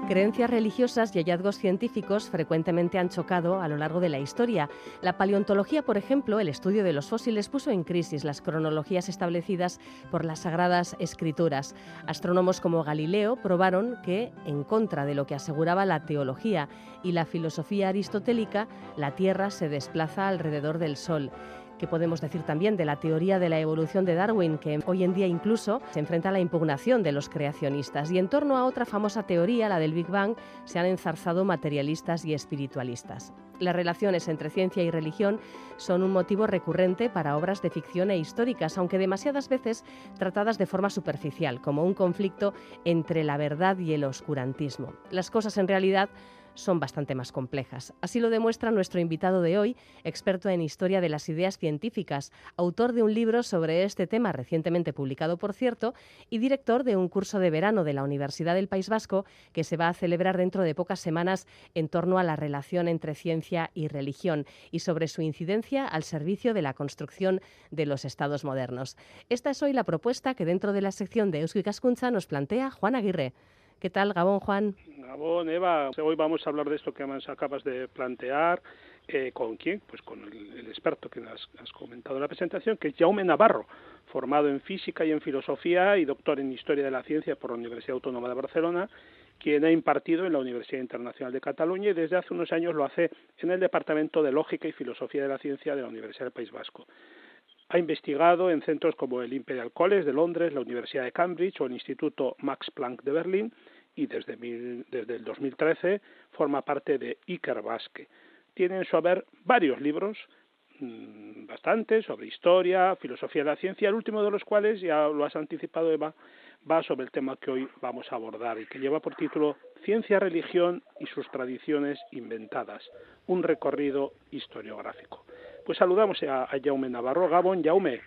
Creencias religiosas y hallazgos científicos frecuentemente han chocado a lo largo de la historia. La paleontología, por ejemplo, el estudio de los fósiles, puso en crisis las cronologías establecidas por las Sagradas Escrituras. Astrónomos como Galileo probaron que, en contra de lo que aseguraba la teología y la filosofía aristotélica, la Tierra se desplaza alrededor del Sol. ¿Qué podemos decir también de la teoría de la evolución de Darwin, que hoy en día incluso se enfrenta a la impugnación de los creacionistas? Y en torno a otra famosa teoría, la del Big Bang, se han enzarzado materialistas y espiritualistas. Las relaciones entre ciencia y religión son un motivo recurrente para obras de ficción e históricas, aunque demasiadas veces tratadas de forma superficial, como un conflicto entre la verdad y el oscurantismo. Las cosas en realidad son bastante más complejas. Así lo demuestra nuestro invitado de hoy, experto en historia de las ideas científicas, autor de un libro sobre este tema recientemente publicado, por cierto, y director de un curso de verano de la Universidad del País Vasco que se va a celebrar dentro de pocas semanas en torno a la relación entre ciencia y religión y sobre su incidencia al servicio de la construcción de los estados modernos. Esta es hoy la propuesta que dentro de la sección de Eusko Ikaskuntza nos plantea Juan Aguirre. ¿Qué tal, Gabón, Juan? Gabón, Eva, hoy vamos a hablar de esto que acabas de plantear. ¿Con quién? Pues con el experto que has comentado en la presentación, que es Jaume Navarro, formado en Física y en Filosofía y doctor en Historia de la Ciencia por la Universidad Autónoma de Barcelona, quien ha impartido en la Universidad Internacional de Cataluña y desde hace unos años lo hace en el Departamento de Lógica y Filosofía de la Ciencia de la Universidad del País Vasco. Ha investigado en centros como el Imperial College de Londres, la Universidad de Cambridge o el Instituto Max Planck de Berlín, y desde el 2013 forma parte de Ikerbasque. Tiene en su haber varios libros, bastantes, sobre historia, filosofía de la ciencia, el último de los cuales, ya lo has anticipado, Eva, va sobre el tema que hoy vamos a abordar y que lleva por título Ciencia, religión y sus tradiciones inventadas, un recorrido historiográfico. Pues saludamos a Jaume Navarro. Gabón, Jaume.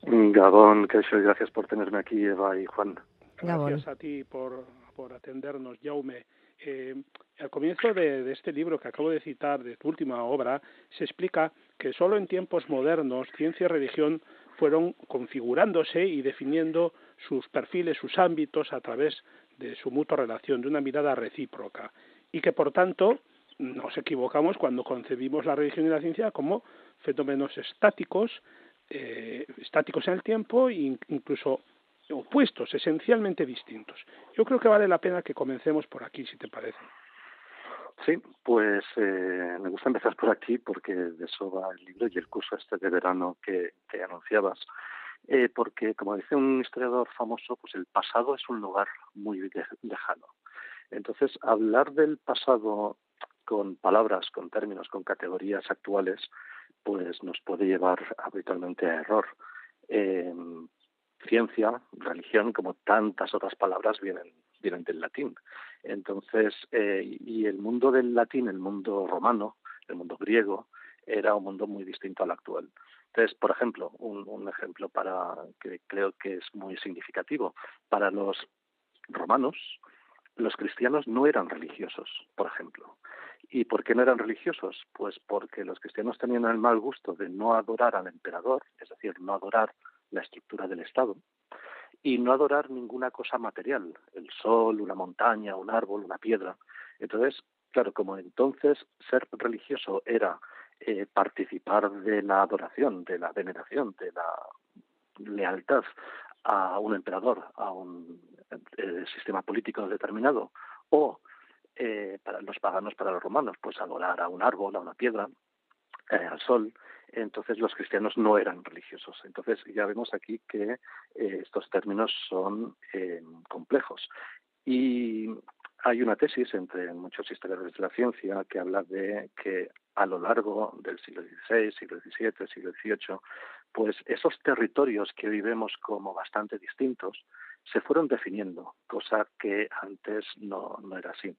Gabón, gracias por tenerme aquí, Eva y Juan. Gracias a ti por atendernos, Jaume. Al comienzo de este libro que acabo de citar, de tu última obra, se explica que solo en tiempos modernos ciencia y religión fueron configurándose y definiendo sus perfiles, sus ámbitos a través de su mutua relación, de una mirada recíproca, y que por tanto nos equivocamos cuando concebimos la religión y la ciencia como fenómenos estáticos en el tiempo e incluso opuestos, esencialmente distintos. Yo creo que vale la pena que comencemos por aquí, si te parece. Sí, pues me gusta empezar por aquí porque de eso va el libro y el curso de verano que anunciabas. Porque, como dice un historiador famoso, pues el pasado es un lugar muy lejano. Entonces, hablar del pasado con palabras, con términos, con categorías actuales, pues nos puede llevar habitualmente a error. Ciencia, religión, como tantas otras palabras, vienen del latín. Entonces, y el mundo del latín, el mundo romano, el mundo griego, era un mundo muy distinto al actual. Entonces, por ejemplo, un ejemplo para que creo que es muy significativo. Para los romanos, los cristianos no eran religiosos, por ejemplo. ¿Y por qué no eran religiosos? Pues porque los cristianos tenían el mal gusto de no adorar al emperador, es decir, no adorar la estructura del Estado, y no adorar ninguna cosa material, el sol, una montaña, un árbol, una piedra. Entonces, claro, como entonces ser religioso era participar de la adoración, de la veneración, de la lealtad a un emperador, a un sistema político determinado, o para los paganos, para los romanos, pues adorar a un árbol, a una piedra, al sol. Entonces los cristianos no eran religiosos. Entonces ya vemos aquí que estos términos son complejos. Y hay una tesis entre muchos historiadores de la ciencia que habla de que a lo largo del siglo XVI, siglo XVII, siglo XVIII, pues esos territorios que hoy vemos como bastante distintos se fueron definiendo, cosa que antes no era así.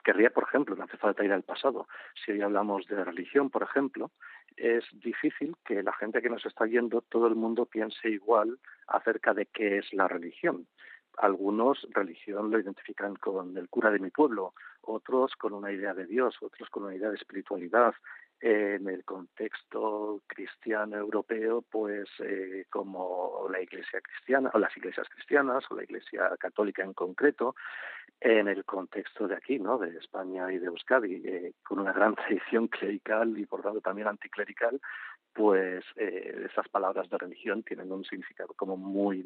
Querría, por ejemplo, no hace falta ir al pasado. Si hoy hablamos de religión, por ejemplo, es difícil que la gente que nos está oyendo, todo el mundo piense igual acerca de qué es la religión. Algunos religión lo identifican con el cura de mi pueblo, otros con una idea de Dios, otros con una idea de espiritualidad. En el contexto cristiano europeo, pues como la Iglesia cristiana, o las iglesias cristianas, o la Iglesia católica en concreto. En el contexto de aquí, ¿no?, de España y de Euskadi, con una gran tradición clerical y por tanto también anticlerical, pues esas palabras de religión tienen un significado como muy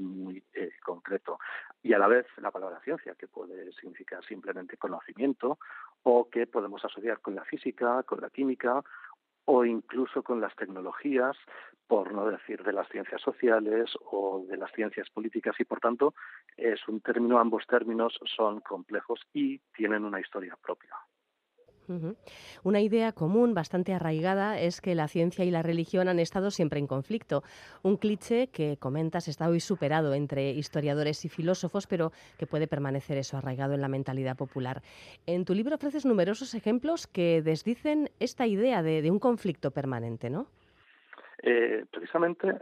concreto. Y a la vez la palabra ciencia, que puede significar simplemente conocimiento, o que podemos asociar con la física, con la química, o incluso con las tecnologías, por no decir de las ciencias sociales o de las ciencias políticas, y por tanto es un término, ambos términos son complejos y tienen una historia propia. Ujú. Una idea común, bastante arraigada, es que la ciencia y la religión han estado siempre en conflicto. Un cliché que comentas está hoy superado entre historiadores y filósofos, pero que puede permanecer eso arraigado en la mentalidad popular. En tu libro ofreces numerosos ejemplos que desdicen esta idea de un conflicto permanente, ¿no? Precisamente,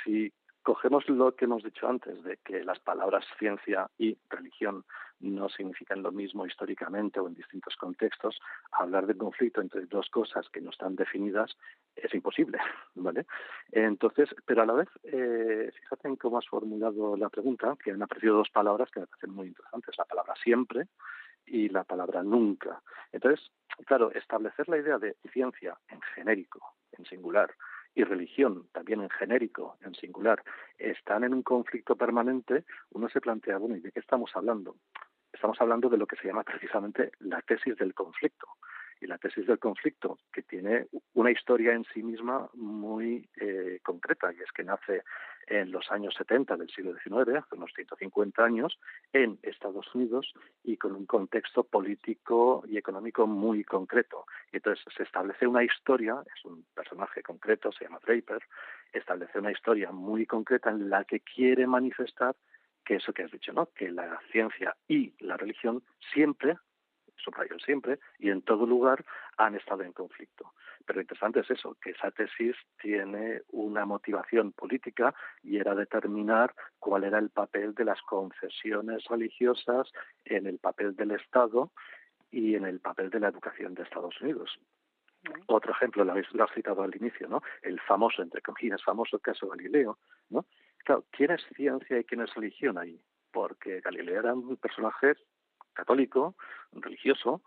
si cogemos lo que hemos dicho antes, de que las palabras ciencia y religión no significan lo mismo históricamente o en distintos contextos, hablar de conflicto entre dos cosas que no están definidas es imposible, ¿vale? Entonces, pero a la vez, fíjate en cómo has formulado la pregunta, que han aparecido dos palabras que me parecen muy interesantes, la palabra siempre y la palabra nunca. Entonces, claro, establecer la idea de ciencia en genérico, en singular, y religión también en genérico, en singular, están en un conflicto permanente, uno se plantea, bueno, ¿y de qué estamos hablando? Estamos hablando de lo que se llama precisamente la tesis del conflicto. Y la tesis del conflicto, que tiene una historia en sí misma muy concreta, y es que nace en los años 70 del siglo XIX, hace unos 150 años, en Estados Unidos y con un contexto político y económico muy concreto. Y entonces se establece una historia, es un personaje concreto, se llama Draper, establece una historia muy concreta en la que quiere manifestar que eso que has dicho, ¿no?, que la ciencia y la religión siempre, subrayo siempre, y en todo lugar han estado en conflicto. Pero lo interesante es eso, que esa tesis tiene una motivación política y era determinar cuál era el papel de las confesiones religiosas en el papel del Estado y en el papel de la educación de Estados Unidos. Otro ejemplo, lo has citado al inicio, ¿no?, el famoso, entre comillas, famoso caso Galileo, ¿no? Claro, ¿quién es ciencia y quién es religión ahí? Porque Galileo era un personaje católico, religioso,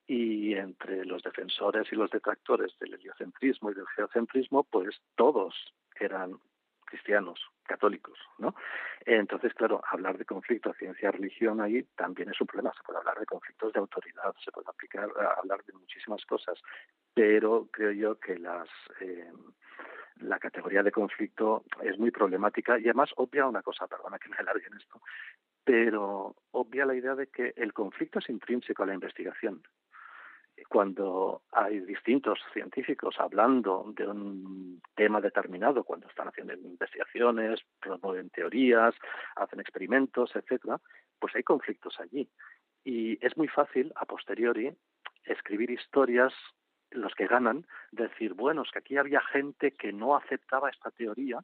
y entre los defensores y los detractores del heliocentrismo y del geocentrismo, pues todos eran cristianos, católicos, ¿no? Entonces, claro, hablar de conflicto ciencia-religión ahí también es un problema. Se puede hablar de conflictos de autoridad, se puede hablar de muchísimas cosas, pero creo yo que la categoría de conflicto es muy problemática y además obvia una cosa, perdona que me alargue en esto, pero obvia la idea de que el conflicto es intrínseco a la investigación. Cuando hay distintos científicos hablando de un tema determinado, cuando están haciendo investigaciones, promueven teorías, hacen experimentos, etcétera, pues hay conflictos allí. Y es muy fácil, a posteriori, escribir historias, los que ganan, decir, bueno, es que aquí había gente que no aceptaba esta teoría,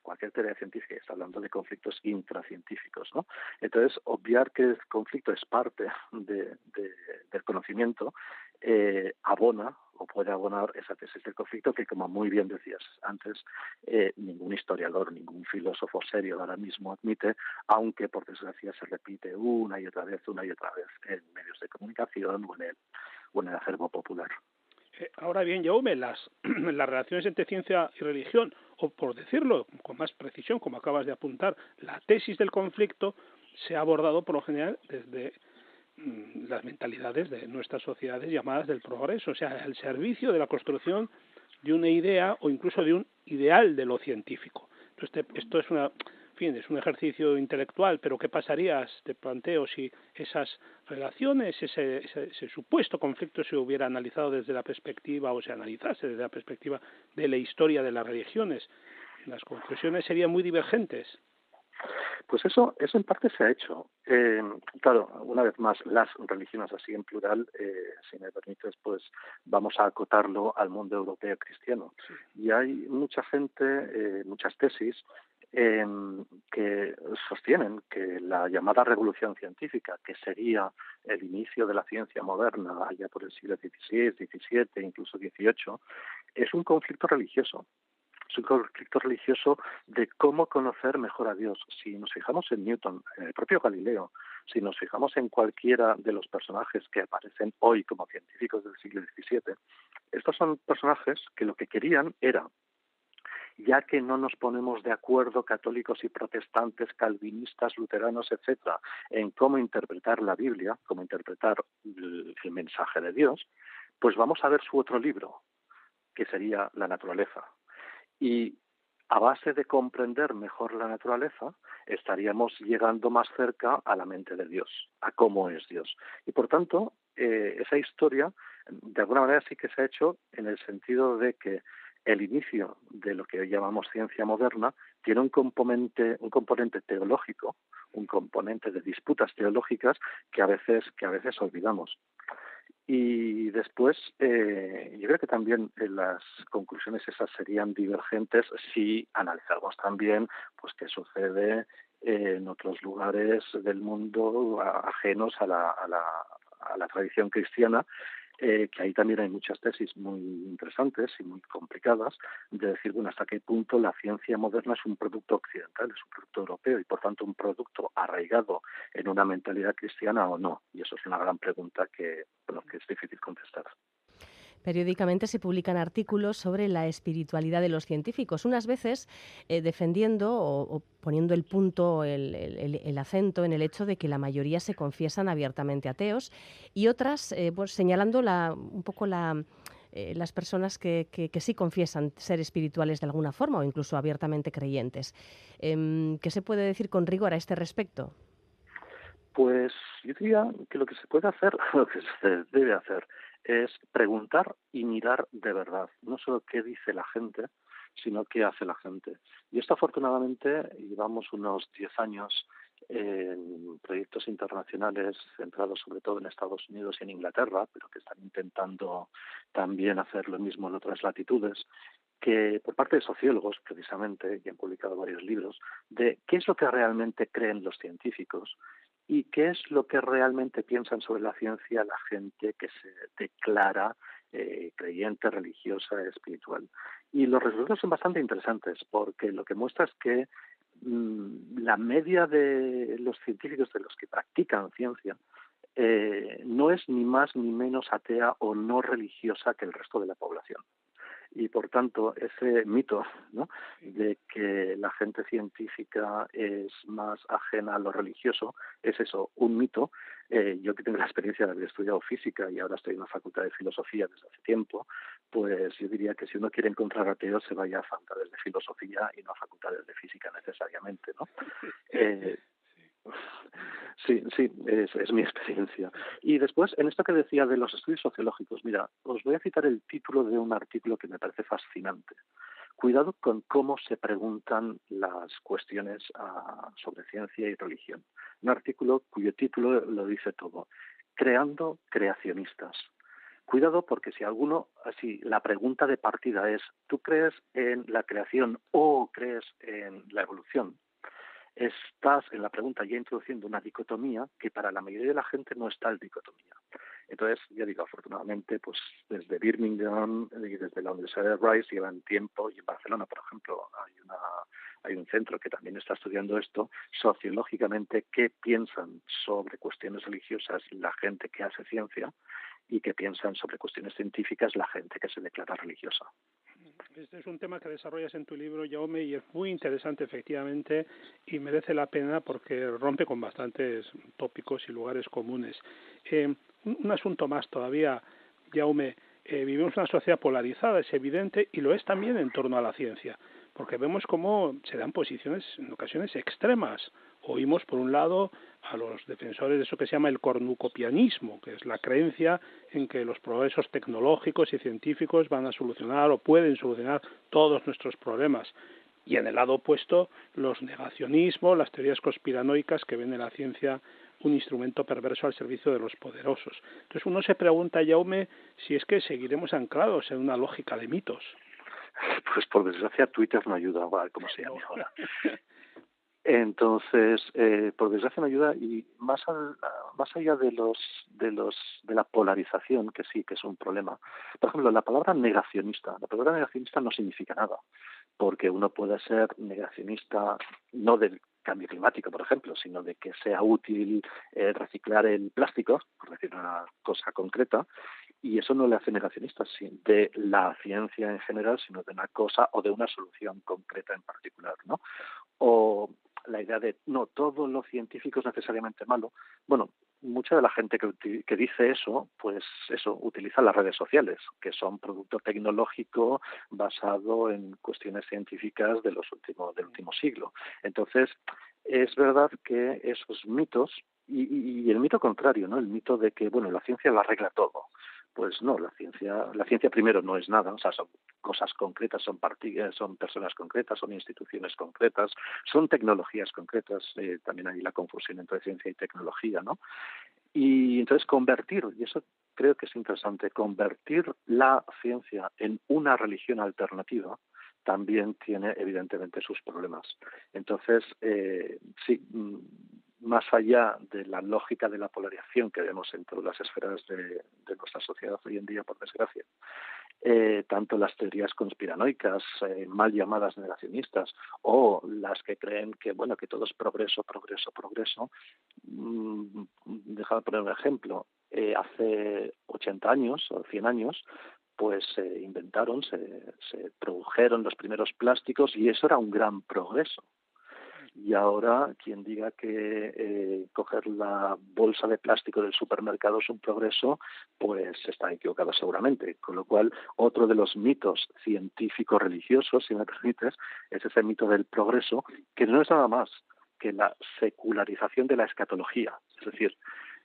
cualquier teoría científica, está hablando de conflictos intracientíficos, ¿no? Entonces, obviar que el conflicto es parte del conocimiento abona o puede abonar esa tesis del conflicto que, como muy bien decías antes, ningún historiador, ningún filósofo serio ahora mismo admite, aunque por desgracia se repite una y otra vez en medios de comunicación o en el acervo popular. Ahora bien, Jaume, las relaciones entre ciencia y religión, o por decirlo con más precisión, como acabas de apuntar, la tesis del conflicto se ha abordado por lo general desde las mentalidades de nuestras sociedades llamadas del progreso, o sea, al servicio de la construcción de una idea o incluso de un ideal de lo científico. Entonces, esto es es un ejercicio intelectual, pero ¿qué pasaría, te planteo, si esas relaciones, ese supuesto conflicto se hubiera analizado desde la perspectiva, o se analizase desde la perspectiva de la historia de las religiones? Las conclusiones serían muy divergentes. Pues eso en parte se ha hecho. Claro, una vez más, las religiones así en plural, si me permites, pues vamos a acotarlo al mundo europeo cristiano. Sí. Y hay mucha gente, muchas tesis que sostienen que la llamada revolución científica, que sería el inicio de la ciencia moderna allá por el siglo XVI, XVII, incluso XVIII, es un conflicto religioso. Es un conflicto religioso de cómo conocer mejor a Dios. Si nos fijamos en Newton, en el propio Galileo, si nos fijamos en cualquiera de los personajes que aparecen hoy como científicos del siglo XVII, estos son personajes que lo que querían era, ya que no nos ponemos de acuerdo católicos y protestantes, calvinistas, luteranos, etcétera, en cómo interpretar la Biblia, cómo interpretar el mensaje de Dios, pues vamos a ver su otro libro, que sería la naturaleza. Y a base de comprender mejor la naturaleza, estaríamos llegando más cerca a la mente de Dios, a cómo es Dios. Y por tanto, esa historia, de alguna manera sí que se ha hecho en el sentido de que el inicio de lo que hoy llamamos ciencia moderna tiene un componente teológico, un componente de disputas teológicas que a veces olvidamos. Y después, yo creo que también las conclusiones esas serían divergentes si analizamos también pues qué sucede en otros lugares del mundo ajenos a la tradición cristiana, que ahí también hay muchas tesis muy interesantes y muy complicadas de decir, bueno, hasta qué punto la ciencia moderna es un producto occidental, es un producto europeo y por tanto un producto arraigado en una mentalidad cristiana o no. Y eso es una gran pregunta que es difícil contestar. Periódicamente se publican artículos sobre la espiritualidad de los científicos, unas veces defendiendo o poniendo el punto, el acento en el hecho de que la mayoría se confiesan abiertamente ateos y otras pues señalando un poco las personas que sí confiesan ser espirituales de alguna forma o incluso abiertamente creyentes. ¿Qué se puede decir con rigor a este respecto? Pues yo diría que lo que se puede hacer, lo que se debe hacer, es preguntar y mirar de verdad, no solo qué dice la gente, sino qué hace la gente. Y esto afortunadamente llevamos unos 10 años en proyectos internacionales centrados sobre todo en Estados Unidos y en Inglaterra, pero que están intentando también hacer lo mismo en otras latitudes, que por parte de sociólogos precisamente, que han publicado varios libros, de qué es lo que realmente creen los científicos y qué es lo que realmente piensan sobre la ciencia la gente que se declara creyente, religiosa, espiritual. Y los resultados son bastante interesantes porque lo que muestra es que la media de los científicos, de los que practican ciencia, no es ni más ni menos atea o no religiosa que el resto de la población. Y por tanto ese mito, ¿no?, de que la gente científica es más ajena a lo religioso es eso, un mito. Yo que tengo la experiencia de haber estudiado física y ahora estoy en la Facultad de Filosofía desde hace tiempo, pues yo diría que si uno quiere encontrar ateos se vaya a facultades de filosofía y no a facultades de física necesariamente, ¿no? Sí, es mi experiencia. Y después, en esto que decía de los estudios sociológicos, mira, os voy a citar el título de un artículo que me parece fascinante. Cuidado con cómo se preguntan las cuestiones sobre ciencia y religión. Un artículo cuyo título lo dice todo. Creando creacionistas. Cuidado porque si la pregunta de partida es, ¿tú crees en la creación o crees en la evolución? Estás en la pregunta ya introduciendo una dicotomía que para la mayoría de la gente no es tal dicotomía. Entonces, ya digo, afortunadamente, pues desde Birmingham y desde la Universidad de Rice llevan tiempo, y en Barcelona, por ejemplo, hay un centro que también está estudiando esto, sociológicamente, qué piensan sobre cuestiones religiosas la gente que hace ciencia y qué piensan sobre cuestiones científicas la gente que se declara religiosa. Este es un tema que desarrollas en tu libro, Jaume, y es muy interesante efectivamente y merece la pena porque rompe con bastantes tópicos y lugares comunes. Un asunto más todavía, Jaume, vivimos una sociedad polarizada, es evidente, y lo es también en torno a la ciencia, porque vemos cómo se dan posiciones en ocasiones extremas. Oímos, por un lado, a los defensores de eso que se llama el cornucopianismo, que es la creencia en que los progresos tecnológicos y científicos van a solucionar o pueden solucionar todos nuestros problemas. Y en el lado opuesto, los negacionismos, las teorías conspiranoicas que ven en la ciencia un instrumento perverso al servicio de los poderosos. Entonces uno se pregunta, Jaume, si es que seguiremos anclados en una lógica de mitos. Pues por desgracia Twitter no ayuda, como se llama ahora. Entonces, por desgracia no ayuda, y más allá de la polarización, que sí que es un problema. Por ejemplo, la palabra negacionista no significa nada, porque uno puede ser negacionista no del cambio climático, por ejemplo, sino de que sea útil reciclar el plástico, por decir una cosa concreta, y eso no le hace negacionista de la ciencia en general, sino de una cosa o de una solución concreta en particular, ¿no? O la idea de no todo lo científico es necesariamente malo. Bueno, mucha de la gente que dice eso, pues eso, utiliza las redes sociales, que son producto tecnológico basado en cuestiones científicas del último siglo. Entonces, es verdad que esos mitos, y el mito contrario, ¿no? El mito de que, bueno, la ciencia lo arregla todo. Pues no, la ciencia primero no es nada, o sea, son cosas concretas, son personas concretas, son instituciones concretas, son tecnologías concretas, también hay la confusión entre ciencia y tecnología, ¿no? Y entonces y eso creo que es interesante, convertir la ciencia en una religión alternativa también tiene evidentemente sus problemas. Entonces, sí, más allá de la lógica de la polarización que vemos en todas las esferas de nuestra sociedad hoy en día, por desgracia, tanto las teorías conspiranoicas, mal llamadas negacionistas, o las que creen que bueno, que todo es progreso. Déjame poner un ejemplo. Hace 80 años o 100 años, pues se produjeron los primeros plásticos, y eso era un gran progreso. Y ahora, quien diga que coger la bolsa de plástico del supermercado es un progreso, pues está equivocado seguramente. Con lo cual, otro de los mitos científicos religiosos, si me permites, es ese mito del progreso, que no es nada más que la secularización de la escatología. Es decir,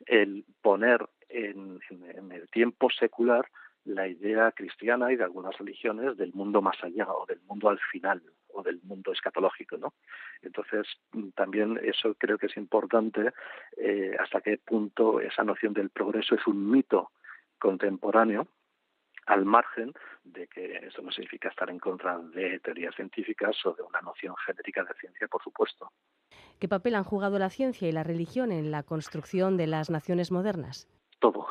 el poner en el tiempo secular la idea cristiana y de algunas religiones del mundo más allá, o del mundo al final, o del mundo escatológico, ¿no? Entonces, también eso creo que es importante, hasta qué punto esa noción del progreso es un mito contemporáneo, al margen de que eso no significa estar en contra de teorías científicas o de una noción genérica de ciencia, por supuesto. ¿Qué papel han jugado la ciencia y la religión en la construcción de las naciones modernas? Todo.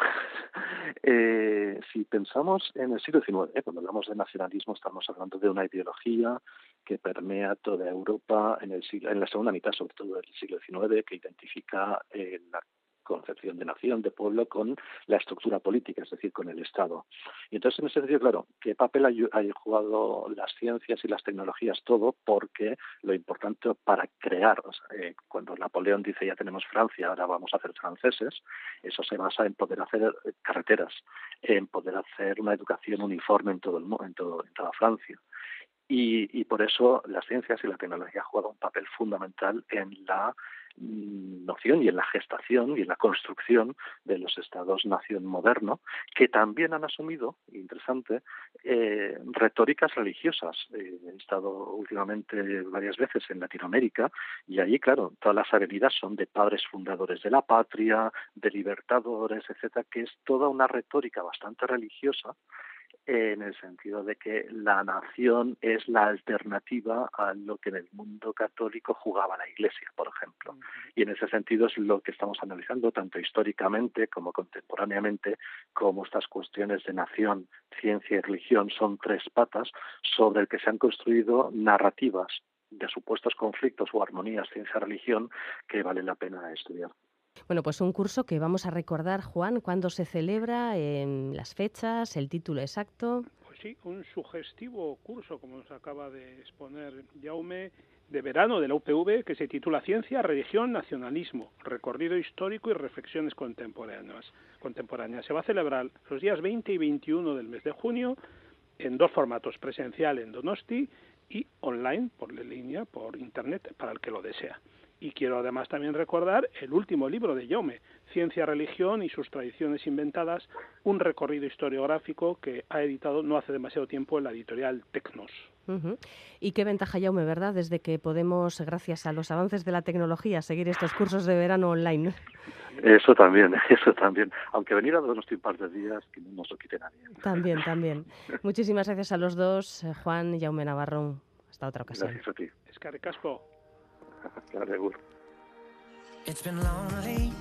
Si pensamos en el siglo XIX, cuando hablamos de nacionalismo, estamos hablando de una ideología que permea toda Europa en la segunda mitad, sobre todo del siglo XIX, que identifica la concepción de nación, de pueblo, con la estructura política, es decir, con el Estado. Y entonces, en ese sentido, claro, ¿qué papel han jugado las ciencias y las tecnologías? Todo, porque lo importante para crear, cuando Napoleón dice ya tenemos Francia, ahora vamos a hacer franceses, eso se basa en poder hacer carreteras, en poder hacer una educación uniforme en toda Francia. Y por eso las ciencias y la tecnología han jugado un papel fundamental en la noción y en la gestación y en la construcción de los estados-nación modernos, que también han asumido, interesante, retóricas religiosas. He estado últimamente varias veces en Latinoamérica, y allí, claro, todas las avenidas son de padres fundadores de la patria, de libertadores, etcétera, que es toda una retórica bastante religiosa, en el sentido de que la nación es la alternativa a lo que en el mundo católico jugaba la Iglesia, por ejemplo. Y en ese sentido es lo que estamos analizando, tanto históricamente como contemporáneamente, como estas cuestiones de nación, ciencia y religión son tres patas sobre el que se han construido narrativas de supuestos conflictos o armonías ciencia-religión que vale la pena estudiar. Bueno, pues un curso que vamos a recordar, Juan, cuándo se celebra, las fechas, el título exacto. Pues sí, un sugestivo curso, como nos acaba de exponer Jaume, de verano de la UPV, que se titula Ciencia, Religión, Nacionalismo, recorrido histórico y reflexiones contemporáneas. Se va a celebrar los días 20 y 21 del mes de junio en dos formatos, presencial en Donosti y online, por línea, por internet, para el que lo desea. Y quiero además también recordar el último libro de Jaume, Ciencia, Religión y sus tradiciones inventadas, un recorrido historiográfico que ha editado no hace demasiado tiempo en la editorial Tecnos. Y qué ventaja, Jaume, ¿verdad? Desde que podemos, gracias a los avances de la tecnología, seguir estos cursos de verano online. Eso también. Aunque venir a Donosti un par de días, que no nos lo quite nadie. También. Muchísimas gracias a los dos, Juan y Jaume Navarro. Hasta otra ocasión. Gracias a ti. Eskerrik asko. Claro, seguro. It's been lonely